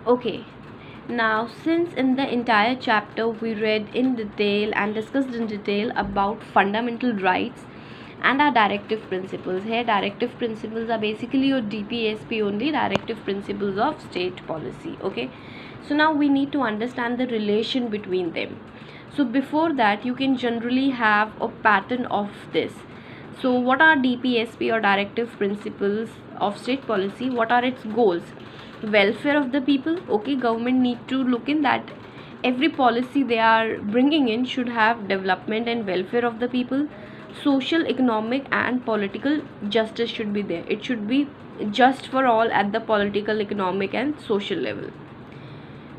Okay, now since in the entire chapter we read in detail and discussed in detail about fundamental rights and our directive principles. Here directive principles are basically your DPSP only, directive principles of state policy. Okay, so now we need to understand the relation between them. So before that you can generally have a pattern of this. So what are DPSP or directive principles of state policy? What are its goals? Welfare of the people. Okay, government need to look in that every policy they are bringing in should have development and welfare of the people. Social, economic and political justice should be there. It should be just for all at the political, economic and social level.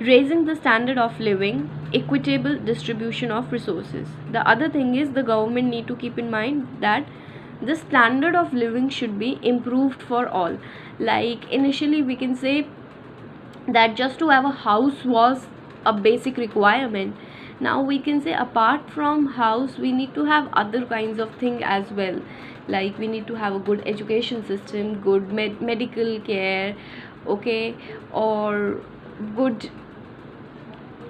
Raising the standard of living, equitable distribution of resources. The other thing is the government need to keep in mind that the standard of living should be improved for all. Like initially we can say that just to have a house was a basic requirement. Now we can say apart from house we need to have other kinds of thing as well. Like we need to have a good education system, good medical care, okay, or good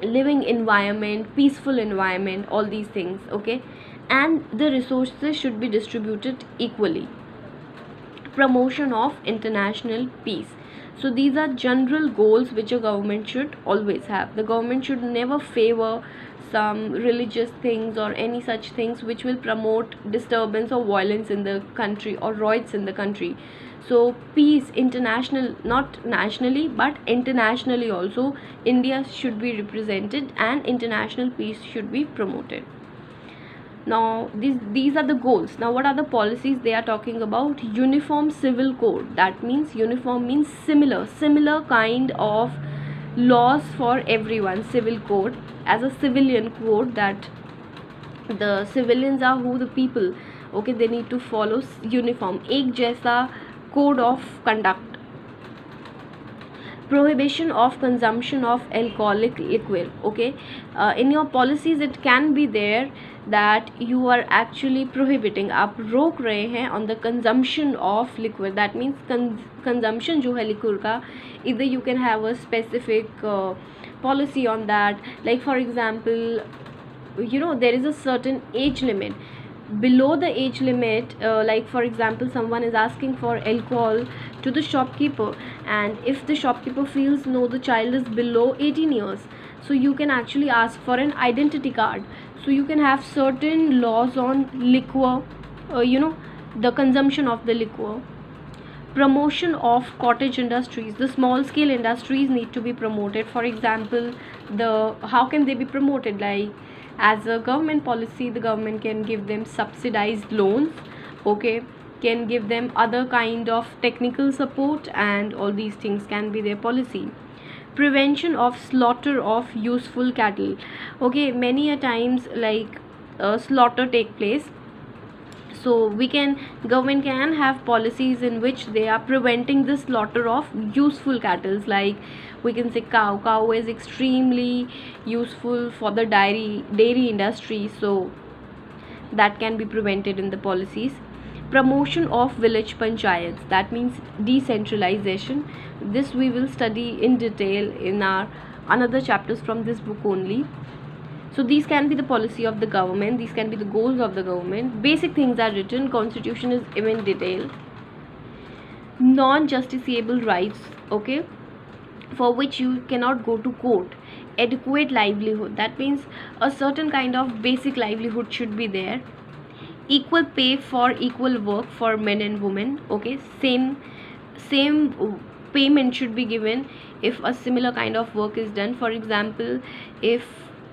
living environment, peaceful environment, all these things. Okay, and the resources should be distributed equally. Promotion of international peace. So these are general goals which a government should always have. The government should never favor some religious things or any such things which will promote disturbance or violence in the country or riots in the country. So peace, international, not nationally but internationally also, India should be represented and international peace should be promoted. Now these are the goals. Now what are the policies they are talking about? Uniform civil code. That means uniform means similar kind of laws for everyone. Civil code as a civilian code, that the civilians are who the people, okay, they need to follow uniform, एक जैसा code of conduct. Prohibition of consumption of alcoholic liquor. Okay, in your policies it can be there that you are actually prohibiting, आप रोक रहे हैं on the consumption of liquor. That means consumption जो है liquor का, either you can have a specific policy on that. Like for example, you know, there is a certain age limit. Below the age limit, like for example someone is asking for alcohol to the shopkeeper, and if the shopkeeper feels no, the child is below 18 years, so you can actually ask for an identity card. So you can have certain laws on liquor, you know, the consumption of the liquor. Promotion of cottage industries. The small scale industries need to be promoted. For example, the how can they be promoted? Like as a government policy, the government can give them subsidized loans, okay, can give them other kind of technical support, and all these things can be their policy. Prevention of slaughter of useful cattle. Okay, many a times like slaughter take place, so we can, government can have policies in which they are preventing the slaughter of useful cattle. Like we can say cow is extremely useful for the dairy industry, so that can be prevented in the policies. Promotion of village panchayats, that means decentralization. This we will study in detail in our another chapters from this book only. So these can be the policy of the government, these can be the goals of the government. Basic things are written, constitution is even detailed. Non-justiciable rights, okay, for which you cannot go to court. Adequate livelihood, that means a certain kind of basic livelihood should be there. Equal pay for equal work for men and women, okay, same payment should be given if a similar kind of work is done. For example, if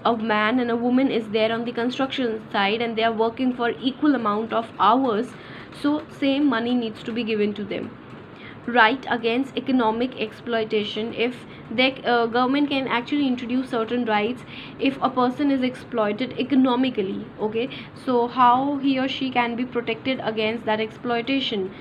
a man and a woman is there on the construction side and they are working for equal amount of hours, so same money needs to be given to them. Right against economic exploitation. If the government can actually introduce certain rights if a person is exploited economically, okay, so how he or she can be protected against that exploitation.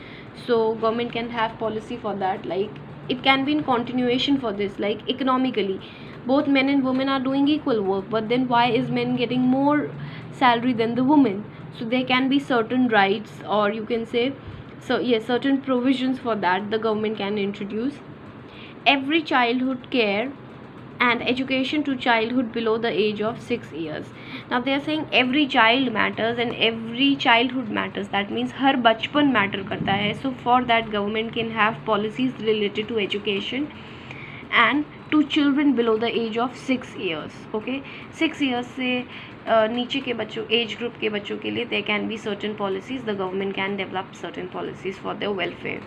So government can have policy for that. Like it can be in continuation for this, like economically both men and women are doing equal work, but then why is men getting more salary than the women? So there can be certain rights, or you can say, so yes, certain provisions for that the government can introduce. every childhood care and education to childhood below the age of 6 years. Now they are saying every child matters and every childhood matters. That means हर बचपन matter करता है. So for that government can have policies related to education and to children below the age of 6 years. Okay, 6 years से नीचे के बच्चों, age group के बच्चों के लिए there can be certain policies, the government can develop certain policies for their welfare.